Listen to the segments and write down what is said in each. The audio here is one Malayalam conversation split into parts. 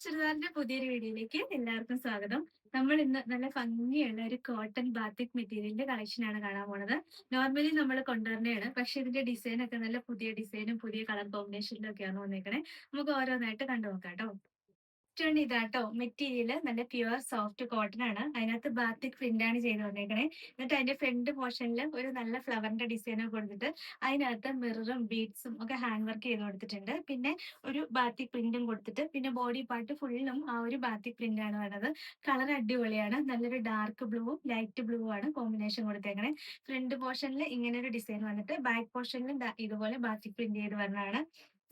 ചുരിദാറിന്റെ പുതിയൊരു വീഡിയോയിലേക്ക് എല്ലാവർക്കും സ്വാഗതം. നമ്മൾ ഇന്ന് നല്ല ഭംഗിയുള്ള ഒരു കോട്ടൺ ബാത്തിക് മെറ്റീരിയലിന്റെ കളക്ഷൻ ആണ് കാണാൻ പോണത്. നോർമലി നമ്മൾ കൊണ്ടുവരുന്നതാണ്, പക്ഷെ ഇതിന്റെ ഡിസൈൻ ഒക്കെ നല്ല പുതിയ ഡിസൈനും പുതിയ കളർ കോമ്പിനേഷനിലും ഒക്കെയാണ് വന്നേക്കണേ. നമുക്ക് ഓരോന്നായിട്ട് കണ്ടു നോക്കാം കേട്ടോ. ഫസ്റ്റ് ഇതാട്ടോ മെറ്റീരിയൽ നല്ല പ്യുവർ സോഫ്റ്റ് കോട്ടൺ ആണ്. അതിനകത്ത് ബാത്തിക് പ്രിന്റ് ആണ് ചെയ്ത് വന്നേക്കണേ. എന്നിട്ട് അതിന്റെ ഫ്രണ്ട് പോർഷനിൽ ഒരു നല്ല ഫ്ലവറിന്റെ ഡിസൈൻ കൊടുത്തിട്ട് അതിനകത്ത് മിററും ബീഡ്സും ഒക്കെ ഹാൻഡ് വർക്ക് ചെയ്ത് കൊടുത്തിട്ടുണ്ട്. പിന്നെ ഒരു ബാത്തിക് പ്രിന്റും കൊടുത്തിട്ട് പിന്നെ ബോഡി പാർട്ട് ഫുള്ളും ആ ഒരു ബാത്തിക് പ്രിന്റ് ആണ് വരുന്നത്. കളർ അടിപൊളിയാണ്. നല്ലൊരു ഡാർക്ക് ബ്ലൂവും ലൈറ്റ് ബ്ലൂ ആണ് കോമ്പിനേഷൻ കൊടുത്തേക്കണേ. ഫ്രണ്ട് പോർഷനിൽ ഇങ്ങനെ ഒരു ഡിസൈൻ വന്നിട്ട് ബാക്ക് പോർഷനിലും ഇതുപോലെ ബാത്തിക് പ്രിന്റ് ചെയ്ത് വരുന്നതാണ്.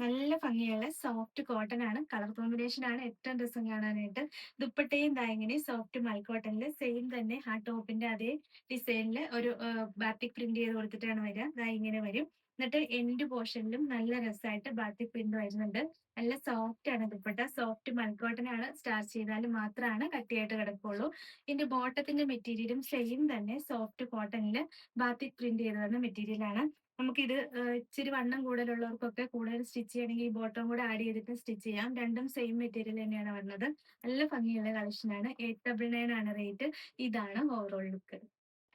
നല്ല ഭംഗിയുള്ള സോഫ്റ്റ് കോട്ടൺ ആണ്. കളർ കോമ്പിനേഷൻ ആണ് ഏറ്റവും രസം കാണാനായിട്ട്. ദുപ്പട്ടയും ദാ ഇങ്ങനെ സോഫ്റ്റ് മൽക്കോട്ടണില് സെയിം തന്നെ ആ ടോപ്പിന്റെ അതേ ഡിസൈനിൽ ഒരു ബാത്തിക് പ്രിന്റ് ചെയ്ത് കൊടുത്തിട്ടാണ് വരിക. ദാ ഇങ്ങനെ വരും. എന്നിട്ട് എൻഡ് പോർഷനിലും നല്ല രസമായിട്ട് ബാത്തിക് പ്രിന്റ് വരുന്നുണ്ട്. നല്ല സോഫ്റ്റ് ആണ് ദുപ്പട്ട. സോഫ്റ്റ് മൽക്കോട്ടൺ ആണ്. സ്റ്റാർച്ച് ചെയ്താൽ മാത്രമാണ് കട്ടിയായിട്ട് കിടക്കുള്ളൂ. ഇതിന്റെ ബോട്ടത്തിന്റെ മെറ്റീരിയലും സെയിം തന്നെ സോഫ്റ്റ് കോട്ടണില് ബാത്തിക് പ്രിന്റ് ചെയ്ത് വരുന്ന മെറ്റീരിയൽ ആണ്. നമുക്കിത് ഇച്ചിരി വണ്ണം കൂടുതലുള്ളവർക്കൊക്കെ കൂടുതൽ സ്റ്റിച്ച് ചെയ്യണമെങ്കിൽ ഈ ബോട്ടം കൂടെ ആഡ് ചെയ്തിട്ട് സ്റ്റിച്ച് ചെയ്യാം. രണ്ടും സെയിം മെറ്റീരിയൽ തന്നെയാണ് വരുന്നത്. നല്ല ഭംഗിയുള്ള കളക്ഷനാണ്. 899 ആണ് റേറ്റ്. ഇതാണ് ഓവറോൾ ലുക്ക്.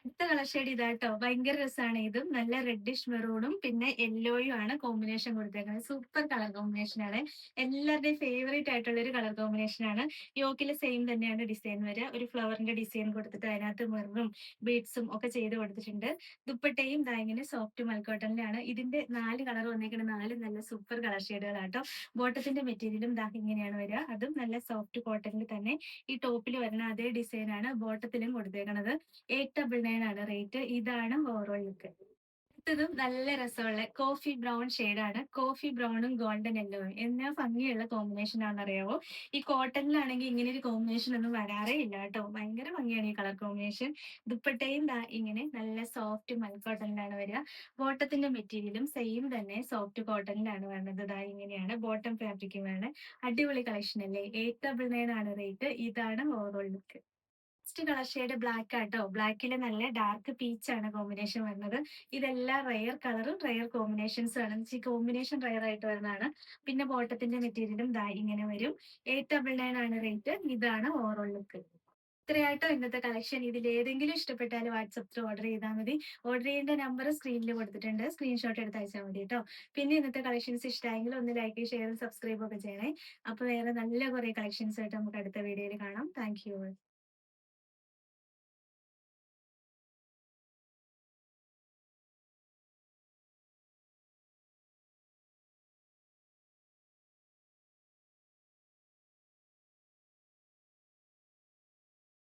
അടുത്ത കളർ ഷെയ്ഡ് ഇതാട്ടോ. ഭയങ്കര രസമാണ്. ഇതും നല്ല റെഡിഷ് മെറൂണും പിന്നെ യെല്ലോയും ആണ് കോമ്പിനേഷൻ കൊടുത്തേക്കുന്നത്. സൂപ്പർ കളർ കോമ്പിനേഷൻ ആണ്. എല്ലാവരുടെയും ഫേവറേറ്റ് ആയിട്ടുള്ള ഒരു കളർ കോമ്പിനേഷൻ ആണ്. യോക്കില് സെയിം തന്നെയാണ് ഡിസൈൻ വരിക. ഒരു ഫ്ലവറിന്റെ ഡിസൈൻ കൊടുത്തിട്ട് അതിനകത്ത് മിററും ബീഡ്സും ഒക്കെ ചെയ്ത് കൊടുത്തിട്ടുണ്ട്. ദുപ്പട്ടയും ദാ ഇങ്ങനെ സോഫ്റ്റ് മൽക്കോട്ടണിലാണ്. ഇതിന്റെ 4 കളർ വന്നേക്കുന്ന 4 നല്ല സൂപ്പർ കളർ ഷെയ്ഡുകളാട്ടോ. ബോട്ടത്തിന്റെ മെറ്റീരിയലും ദാ ഇങ്ങനെയാണ് വരിക. അതും നല്ല സോഫ്റ്റ് കോട്ടണിൽ തന്നെ ഈ ടോപ്പിൽ വരുന്ന അതേ ഡിസൈൻ ആണ് ബോട്ടത്തിലും കൊടുത്തേക്കുന്നത്. 899 ആണ് റേറ്റ്. ഇതാണ് ഓവറോൾ ലുക്ക്. അടുത്തതും നല്ല രസമുള്ള കോഫി ബ്രൗൺ ആണ്. കോഫി ബ്രൗണും ഗോൾഡൻ യെല്ലോയും എന്നാ ഭംഗിയുള്ള കോമ്പിനേഷൻ ആണെന്നറിയാവോ. ഈ കോട്ടണിലാണെങ്കിൽ ഇങ്ങനെ ഒരു കോമ്പിനേഷൻ ഒന്നും വരാറേ ഇല്ല കേട്ടോ. ഭയങ്കര ഭംഗിയാണ് ഈ കളർ കോമ്പിനേഷൻ. ദുപ്പട്ടയും ദാ ഇങ്ങനെ നല്ല സോഫ്റ്റ് മൽക്കോട്ടണിലാണ് വരിക. ബോട്ടത്തിന്റെ മെറ്റീരിയലും സെയിം തന്നെ സോഫ്റ്റ് കോട്ടണിലാണ് വരുന്നത്. ദാ ഇങ്ങനെയാണ് ബോട്ടം ഫാബ്രിക്കും വരുന്നത്. അടിപൊളി കളക്ഷൻ അല്ലേ. 899 ആണ് റേറ്റ്. ഇതാണ് overall look. Next colour shade black ആട്ടോ. ബ്ലാക്കില് നല്ല ഡാർക്ക് പീച്ച് ആണ് കോമ്പിനേഷൻ വരുന്നത്. ഇതെല്ലാം റെയർ കളറും റെയർ കോമ്പിനേഷൻസും ആണ്. ഈ കോമ്പിനേഷൻ റെയർ ആയിട്ട് വരുന്നതാണ്. പിന്നെ ബോട്ടത്തിന്റെ മെറ്റീരിയലും ദാ ഇങ്ങനെ വരും. 899 ആണ് റേറ്റ്. ഇതാണ് ഓവറോൾ ലുക്ക്. ഇത്രയായിട്ടോ ഇന്നത്തെ കളക്ഷൻ. ഇതിൽ ഏതെങ്കിലും ഇഷ്ടപ്പെട്ടാൽ വാട്സപ്പിൽ ഓർഡർ ചെയ്താൽ മതി. ഓർഡർ ചെയ്യേണ്ട നമ്പർ സ്ക്രീനിൽ കൊടുത്തിട്ടുണ്ട്. സ്ക്രീൻഷോട്ട് എടുത്ത് അയച്ചാൽ മതി കേട്ടോ. പിന്നെ ഇന്നത്തെ കളക്ഷൻസ് ഇഷ്ടമായെങ്കിൽ ഒന്ന് ലൈക്ക് ഷെയറും സബ്സ്ക്രൈബും ഒക്കെ ചെയ്യണേ. അപ്പൊ വേറെ നല്ല കുറെ കളക്ഷൻസ് ആയിട്ട് നമുക്ക് അടുത്ത വീഡിയോയിൽ കാണാം. Thank you.